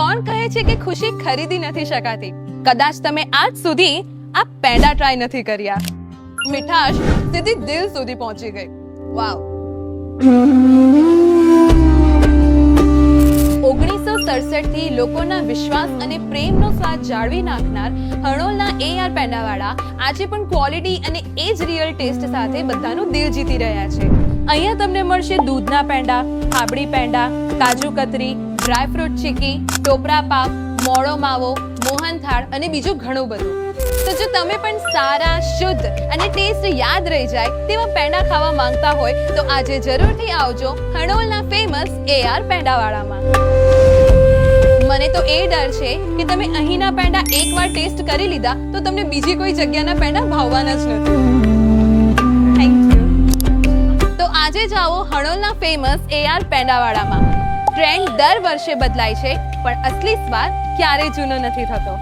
કોણ કહે છે કે ખુશી ખરીદી નથી શકાતી? કદાચ તમે આજ સુધી આ પેંડા ટ્રાય નથી કર્યા. મીઠાશ સીધી દિલ સુધી પહોંચી ગઈ. વાવ. 1967 થી લોકોના વિશ્વાસ અને પ્રેમનો સ્વાદ જાળવી નાખનાર હણોલના AR પેંડાવાળા આજે પણ ક્વોલિટી અને એ જ રિયલ ટેસ્ટ સાથે બધાનું દિલ જીતી રહ્યા છે. અહીંયા તમને મળશે દૂધના પેંડા, હાબડી પેંડા, કાજુ કતરી, ડ્રાય ફ્રૂટ ચીકી, ટોપરા પાક, મોળો માવો, મોહનથાળ અને બીજું ઘણું બધું. તો જો તમે પણ સારા, શુદ્ધ અને ટેસ્ટ યાદ રહી જાય તેવા પેંડા ખાવા માંગતા હોય તો આજે જરૂરથી આવજો હણોલના ફેમસ AR પેંડાવાળામાં. મને તો એ ડર છે કે તમે અહીંના પેંડા એકવાર ટેસ્ટ કરી લીધા તો તમને બીજી કોઈ જગ્યાના પેંડા ભાવવાના જ નથી. Thank you. તો આજે જ આવો હણોલના ફેમસ AR પેંડાવાળામાં. ટ્રેન્ડ દર વર્ષે બદલાય છે પણ અસલી સ્વાદ ક્યારેય જૂનો નથી થતો.